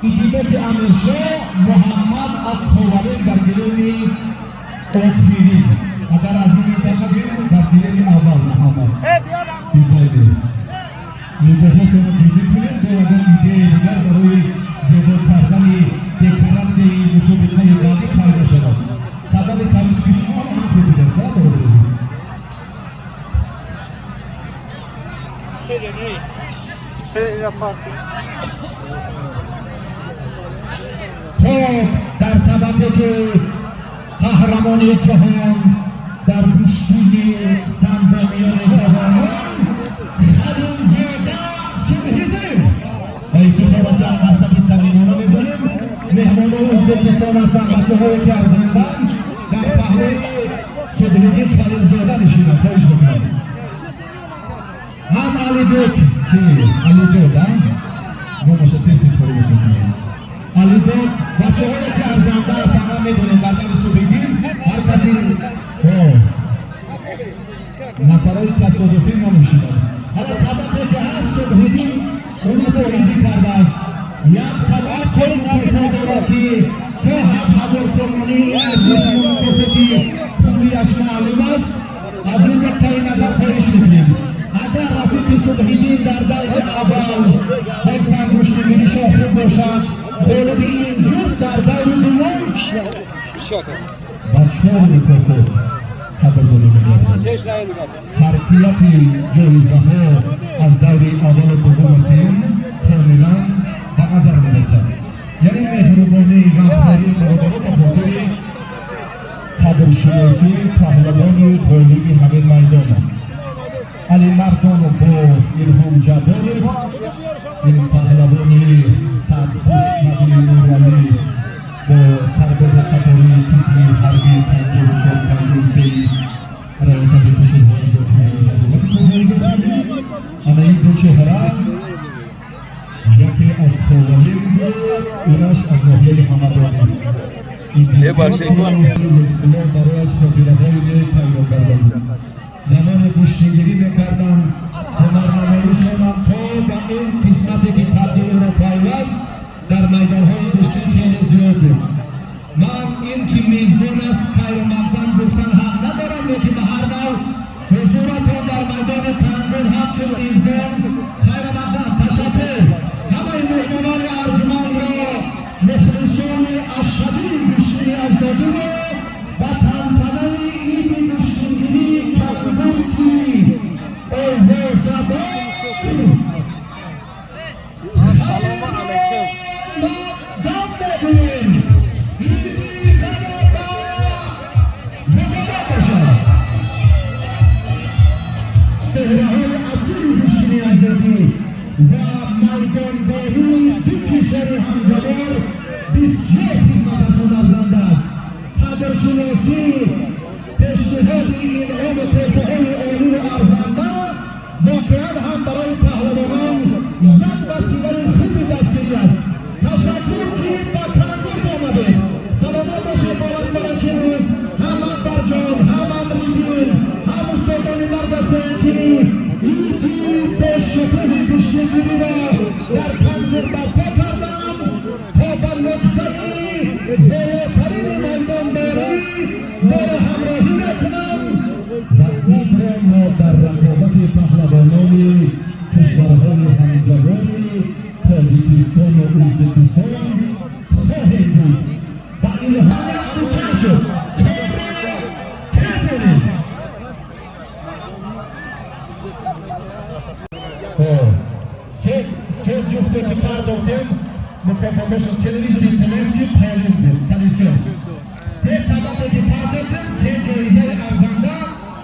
ایدیبت امیرشا محمد از خوارین در گلوی اوکفیری اگر از این منتخبیم در گلوی اول محمد بیزایده میدهه که ما جدی کنیم دو اگر ایده دیگر برای زیبا کردن دکاراسیون مسابقه بعدی پیدا شود سبب تشکیل شما هم خودی است برای خب در طبقه که قهرمان جهان در کشتی سنبامیان جهان خلیلزاده صبحیدین افتخار از قرصه صمیمانه می‌ذاریم مهمان ازبکستان هستند بچه‌هایی که ارزندن در پهلوی صبحیدین خلیلزاده نشینند خواهش می‌کنم هم علی دوک که علی دوک ما ماشه تیز کاری بشکنیم علی دوک بچه‌هایی که ارزنده هستند همه می‌دونیم در بین صبحیدین هر کسی نفرهای تصادفی ما می‌شینند حالا طبقه که هست صبحیدین اونی صبحیدی کرده است یک طبقه تصادفاتی که هزار سومانی ارزش مکافاتی پولیش معلوم است از این نقطه نظر خواهش می‌کنیم اگر رفیق صبحیدین در دایره اول با سرگشتگیریش خوب باشد خالد این جفت در دایره دوم بچه‌ها مکافات خبرداری می‌گردد حرکیت جایزه ها از دوره اول و دوم سیم کاملا به نظر می‌رسد یعنی مهربانی غمخواری برادران به خاطر قدرشناسی پهلوان بالغ همین میدان است علی مردان با الهام جبارov این پهلوانی سبزپوش مدینه نورالی با سرباز قطاری قسمی حربی 54-53 ریاست تشریفات داخلی دولت کره داخلی اما این دو چهره یکی از خوالین بود اونش از ناحیه همدانی این دیگر یکسلا برایش خاطره‌های پیدا کرده بود زمان گشتیگیری میکردم هنرنماییشانم تا به این قسمتی که تبدیل رو پیوست در میدانهای گشتی خیلی زیاد بود من این که میزبان است خیر مقدم گفتن حق ندارم لیکن به هر نوع حضورتان در میدان تنگل همچون میزبان خیر مقدم تشکر همه مهمانان ارجمند را مخلصان اشهدی گشتی اجدادی را و تنتنه این گشتیگیری کندورتی ازازده و میدانداری دو کشور همجوار بسیار خدمتشان ارزنده است قدرشناسی پیشنهاد انعام تحفه‌های عالی و ارزنده واقعا هم برای پهلوانان یک وسیله خوب دستگیری است تشکر که با تنگل آمدید سلامت باشید باوری دارم که امروز هم اکبر جان هم امریدین هم استادان مردسه که این به شکل گشتیگیری را در تنگل برپا کردم تا به نقطه‌ای زیباترین میدانداری ما را همراهی نکنم و این را ما در رقابت پهلوانان کشورهای همجوار تاجیکستان و ازبکستان خواهیم بود و این حال امکان شد سه جفته که پرداختیم مکافاتشون تلویزیون تلسکی تعلیم بود تلیسیاس سه طبقه که پرداختیم سه جایزه ارزنده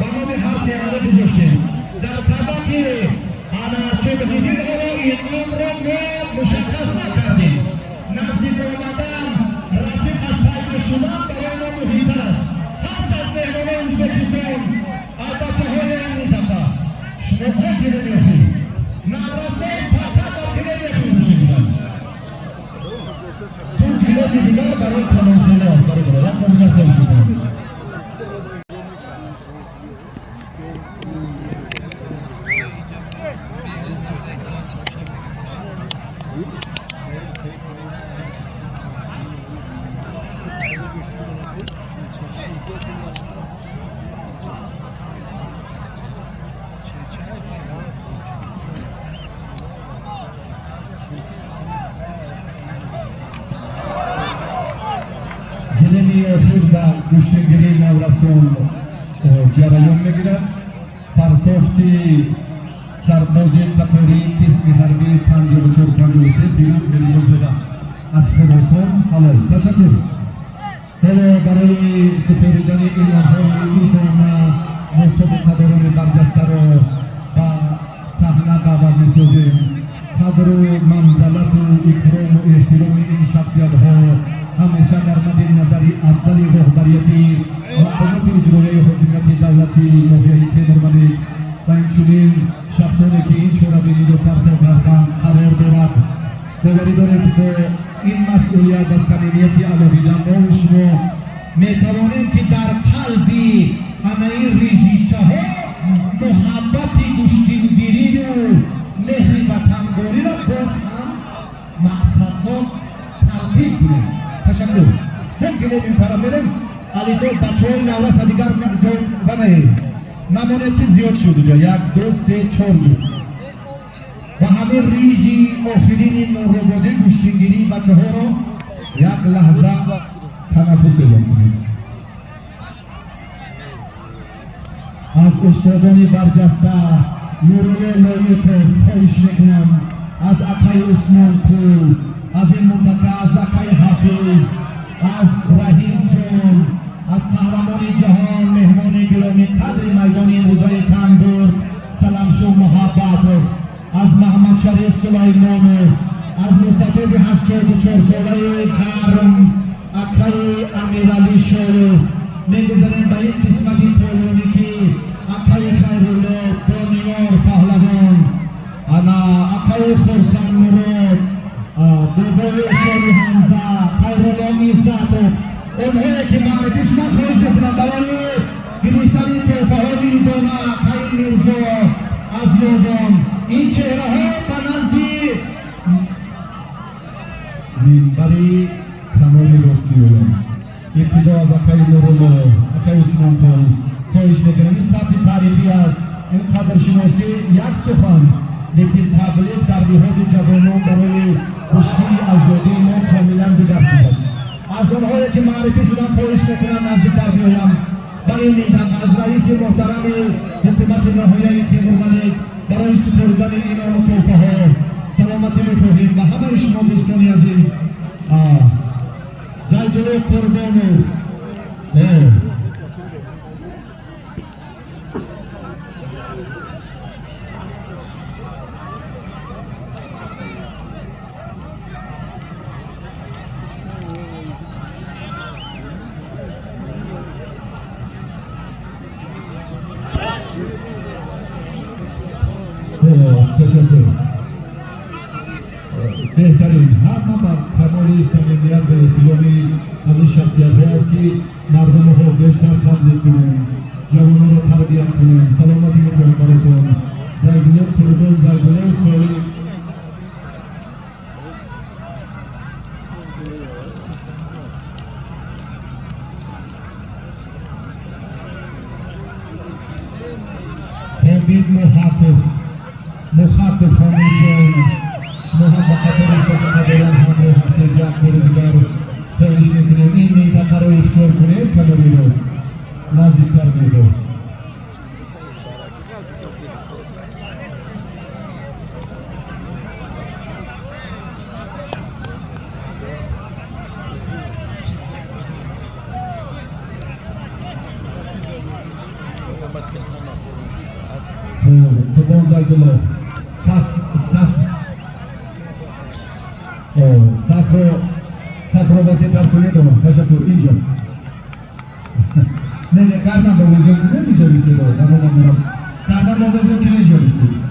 و ما به هر سه عمله گذاشتیم در طبقه صبحیدین این امر را ما مشخص نکردیم نزدیک آمدن رفیق از فایده شدن برای ما مهمتر است هست از مهمانان ازبکستان البته های این منطقه شما خود گیره میخوید مدرسه فقط در گیره میخوید بشیدن تو گیره دیگر برای کانونسیله است برای برای یک دیگر خواهش میکنم جلمی خورده گشتنگیری نورسون جریان میگیرد. پرتافتی سربازی قطاری قسم حربی 54-53 پیروز ملی شده از خراسان حلال. تشکر. حالا برای سپریدن این آنهای ایدان مسابقه‌داران برجسته را به صحنه دعوت می‌سازیم. قدر و منزلت و اکرام و احترام این شخصیت‌ها همیشه در مد نظر اول رهبریتی مقامات اجرایی حاکمیت دولتی ناحیه تیمورملک و همچنین شخصانی که این چاره‌بینی را فردا کردند قرار دارد. باوری دارید با این مسئولیت و صمیمیت الهی ما و شما میتوانیم که در قلبی همه این ریزیچه‌ها محبت گشتنگیری و مهر وطنداری را باز هم مقصدها تلقین کنیم. تشکر. یک گلیم این طرف بریم. علیدو بچه های نورس دیگر جای نمانید که زیاد شده جا 1 2 3 4 جفت و همه ریزی آخرین نورباده گشتنگیری بچه ها را یک لحظه تنفس اعلام کنید. از استادان برجسته نورال لایق خواهش میکنم از اکای عثمان پور، از این منطقه از اکای حافظ، از رحیم جان، از قهرمان جهان مهمان گرامی قدر میدان امروزهای کندور سلام شو محبت، از محمد شریف سلیمانی، از مصطفی 84 ساله کرم اکای امیرعلی شریف میگذاریم به این قسمت پولونی که اکای خیرالله دانیار پهلوان، انا اکای خرسان مراد، بابای شاری حمزه، خیرالله عزت، اونهایی که معرفیش من خواهش میکنم برای گرفتن تحفه های ایدانه اکای میرزا از یوگان. این چهره ها به نزدی منبری کمال راستی هستند. ابتدا از اکای نورالله، اکای عثمان پور خواهش میکنم. این سطح تاریخی است، این قدرشناسی یک سخن، لیکن تبلیغ در نهاد جوانان برای کشتی اجدادی ما کاملا دیگر چیز است. از آنهایی که معرفی شدن خواهش میکنم نزدیکتر بیایم. به این منطقه از رئیس محترم حکومت ناحیه تیمورملک برای سپردن اینام و تحفه ها سلامتی میخواهیم و همه شما دوستان عزیز. زیدالله قربانوف تشکر. بهترین همه با کمال صمیمیت و احترامی همین شخصیت است که مردم ها بیشتر تبلیغ کنیم، جوانان را تربیت کنیم. سلامتی میکنم براتون. زیدالله قربان، زیدالله سالی حمید مخاطب خانه جان شما هم به خاطر سابقه‌داران همراه هستید. یک بار دیگر خواهش میکنیم این منطقه را اختیار کنید. کلامی راست نزدیکتر بیاید. قربان زیدالله صف رو وسیع‌تر کنید. تشکر. اینجا نه گردن با وزن کنید اینجا بیستید. گردن با وزن کنید اینجا بیستید.